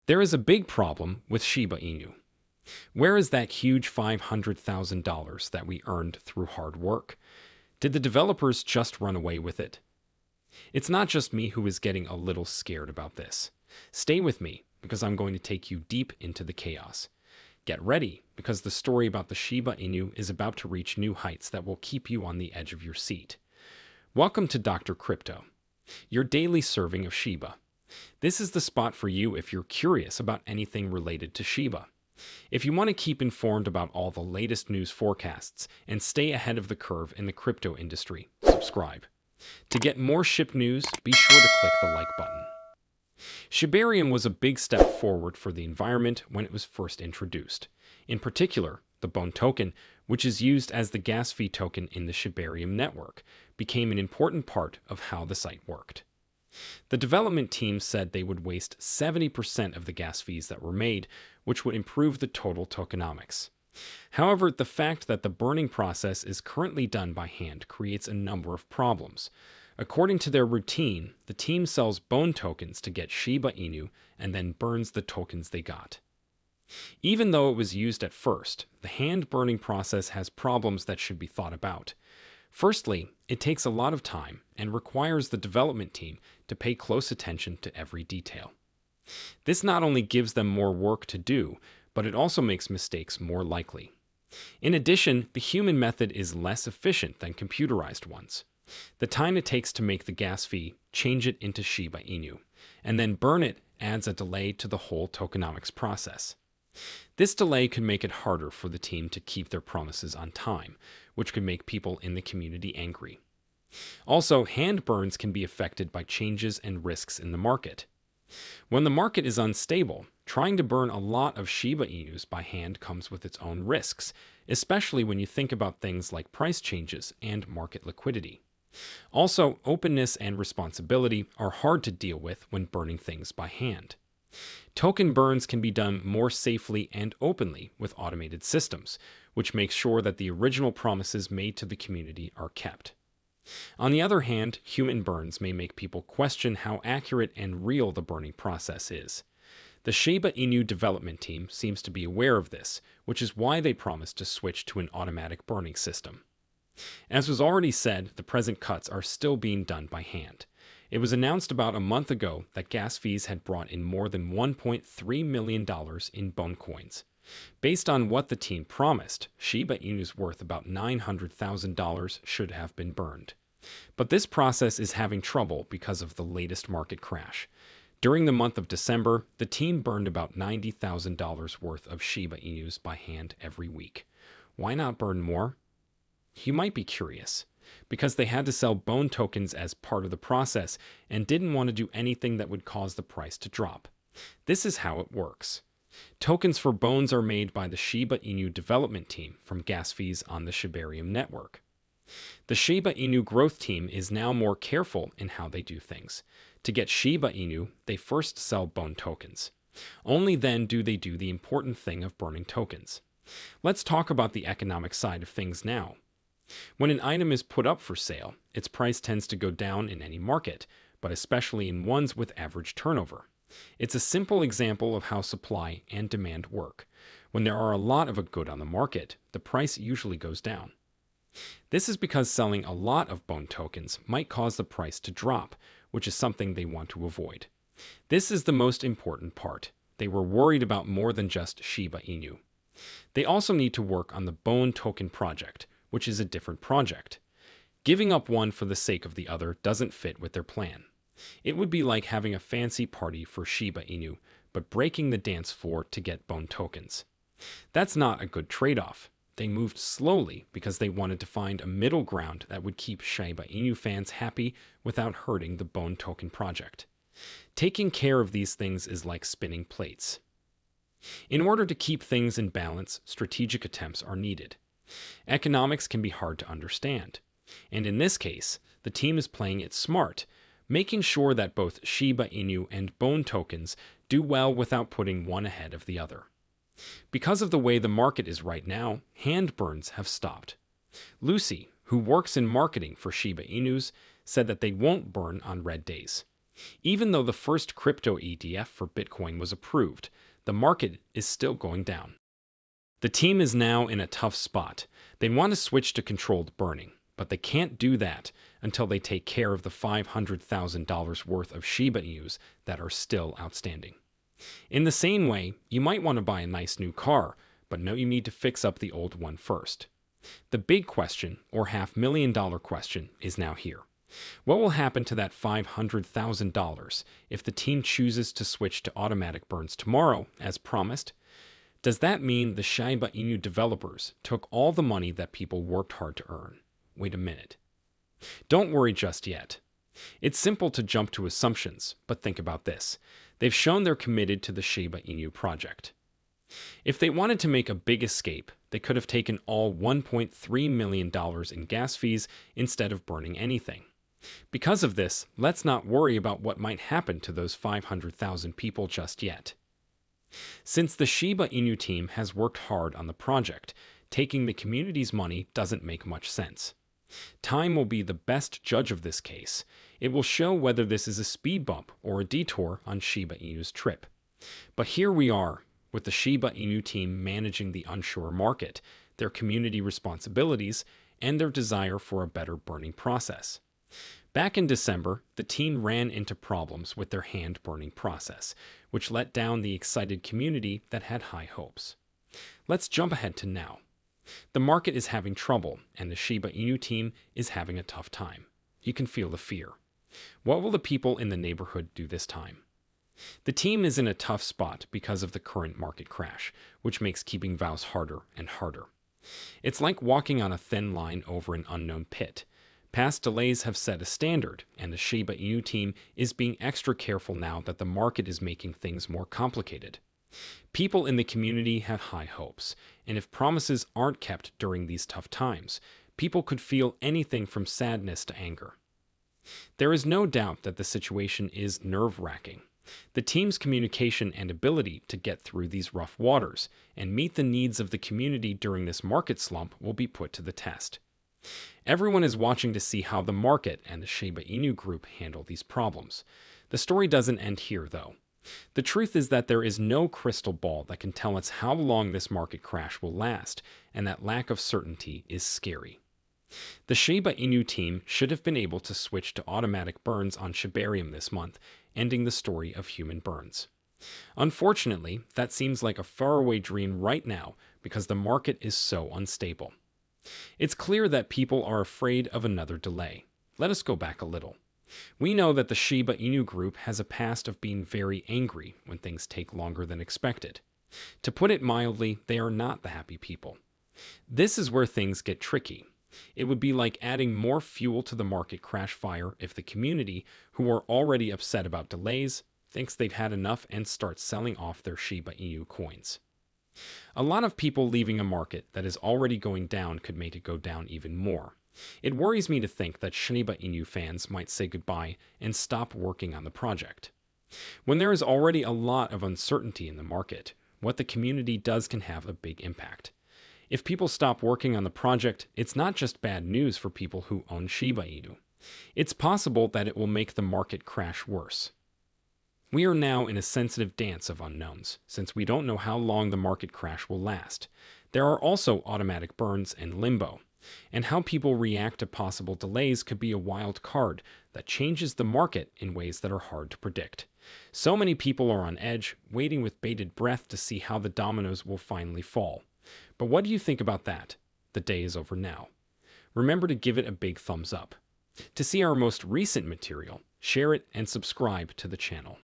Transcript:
There is a big problem with Shiba Inu. Where is that huge $500,000 that we earned through hard work? Did the developers just run away with it? It's not just me who is getting a little scared about this. Stay with me, because I'm going to take you deep into the chaos. Get ready, because the story about the Shiba Inu is about to reach new heights that will keep you on the edge of your seat. Welcome to Dr. Crypto, your daily serving of Shiba. This is the spot for you if you're curious about anything related to Shiba. If you want to keep informed about all the latest news forecasts and stay ahead of the curve in the crypto industry, subscribe. To get more SHIB news, be sure to click the like button. Shibarium was a big step forward for the environment when it was first introduced. In particular, the BONE token, which is used as the gas fee token in the Shibarium network, became an important part of how the site worked. The development team said they would waste 70% of the gas fees that were made, which would improve the total tokenomics. However, the fact that the burning process is currently done by hand creates a number of problems. According to their routine, the team sells BONE tokens to get Shiba Inu and then burns the tokens they got. Even though it was used at first, the hand burning process has problems that should be thought about. Firstly, it takes a lot of time and requires the development team to pay close attention to every detail. This not only gives them more work to do, but it also makes mistakes more likely. In addition, the human method is less efficient than computerized ones. The time it takes to make the gas fee, change it into Shiba Inu, and then burn it adds a delay to the whole tokenomics process. This delay could make it harder for the team to keep their promises on time, which could make people in the community angry. Also, hand burns can be affected by changes and risks in the market. When the market is unstable, trying to burn a lot of Shiba Inus by hand comes with its own risks, especially when you think about things like price changes and market liquidity. Also, openness and responsibility are hard to deal with when burning things by hand. Token burns can be done more safely and openly with automated systems, which makes sure that the original promises made to the community are kept. On the other hand, human burns may make people question how accurate and real the burning process is. The Shiba Inu development team seems to be aware of this, which is why they promised to switch to an automatic burning system. As was already said, the present cuts are still being done by hand. It was announced about a month ago that gas fees had brought in more than $1.3 million in BONE coins. Based on what the team promised, Shiba Inu's worth about $900,000 should have been burned. But this process is having trouble because of the latest market crash. During the month of December, the team burned about $90,000 worth of Shiba Inus by hand every week. Why not burn more? You might be curious. Because they had to sell BONE tokens as part of the process and didn't want to do anything that would cause the price to drop. This is how it works. Tokens for bones are made by the Shiba Inu development team from gas fees on the Shibarium network. The Shiba Inu growth team is now more careful in how they do things. To get Shiba Inu, they first sell BONE tokens. Only then do they do the important thing of burning tokens. Let's talk about the economic side of things now. When an item is put up for sale, its price tends to go down in any market, but especially in ones with average turnover. It's a simple example of how supply and demand work. When there are a lot of a good on the market, the price usually goes down. This is because selling a lot of BONE tokens might cause the price to drop, which is something they want to avoid. This is the most important part. They were worried about more than just Shiba Inu. They also need to work on the BONE token project, which is a different project. Giving up one for the sake of the other doesn't fit with their plan. It would be like having a fancy party for Shiba Inu, but breaking the dance floor to get BONE tokens. That's not a good trade-off. They moved slowly because they wanted to find a middle ground that would keep Shiba Inu fans happy without hurting the BONE token project. Taking care of these things is like spinning plates. In order to keep things in balance, strategic attempts are needed. Economics can be hard to understand, and in this case, the team is playing it smart, making sure that both Shiba Inu and BONE tokens do well without putting one ahead of the other. Because of the way the market is right now, hand burns have stopped. Lucy, who works in marketing for Shiba Inus, said that they won't burn on red days. Even though the first crypto ETF for Bitcoin was approved, the market is still going down. The team is now in a tough spot. They want to switch to controlled burning, but they can't do that until they take care of the $500,000 worth of Shiba Inus that are still outstanding. In the same way, you might want to buy a nice new car, but know you need to fix up the old one first. The big question, or $500,000 question, is now here. What will happen to that $500,000 if the team chooses to switch to automatic burns tomorrow, as promised? Does that mean the Shiba Inu developers took all the money that people worked hard to earn? Wait a minute. Don't worry just yet. It's simple to jump to assumptions, but think about this. They've shown they're committed to the Shiba Inu project. If they wanted to make a big escape, they could have taken all $1.3 million in gas fees instead of burning anything. Because of this, let's not worry about what might happen to those 500,000 people just yet. Since the Shiba Inu team has worked hard on the project, taking the community's money doesn't make much sense. Time will be the best judge of this case. It will show whether this is a speed bump or a detour on Shiba Inu's trip. But here we are, with the Shiba Inu team managing the unsure market, their community responsibilities, and their desire for a better burning process. Back in December, the team ran into problems with their hand burning process, which let down the excited community that had high hopes. Let's jump ahead to now. The market is having trouble, and the Shiba Inu team is having a tough time. You can feel the fear. What will the people in the neighborhood do this time? The team is in a tough spot because of the current market crash, which makes keeping vows harder and harder. It's like walking on a thin line over an unknown pit. Past delays have set a standard, and the Shiba Inu team is being extra careful now that the market is making things more complicated. People in the community have high hopes, and if promises aren't kept during these tough times, people could feel anything from sadness to anger. There is no doubt that the situation is nerve-wracking. The team's communication and ability to get through these rough waters and meet the needs of the community during this market slump will be put to the test. Everyone is watching to see how the market and the Shiba Inu group handle these problems. The story doesn't end here, though. The truth is that there is no crystal ball that can tell us how long this market crash will last, and that lack of certainty is scary. The Shiba Inu team should have been able to switch to automatic burns on Shibarium this month, ending the story of human burns. Unfortunately, that seems like a faraway dream right now because the market is so unstable. It's clear that people are afraid of another delay. Let us go back a little. We know that the Shiba Inu group has a past of being very angry when things take longer than expected. To put it mildly, they are not the happy people. This is where things get tricky. It would be like adding more fuel to the market crash fire if the community, who are already upset about delays, thinks they've had enough and starts selling off their Shiba Inu coins. A lot of people leaving a market that is already going down could make it go down even more. It worries me to think that Shiba Inu fans might say goodbye and stop working on the project. When there is already a lot of uncertainty in the market, what the community does can have a big impact. If people stop working on the project, it's not just bad news for people who own Shiba Inu. It's possible that it will make the market crash worse. We are now in a sensitive dance of unknowns, since we don't know how long the market crash will last. There are also automatic burns and limbo, and how people react to possible delays could be a wild card that changes the market in ways that are hard to predict. So many people are on edge, waiting with bated breath to see how the dominoes will finally fall. But what do you think about that? The day is over now. Remember to give it a big thumbs up. To see our most recent material, share it and subscribe to the channel.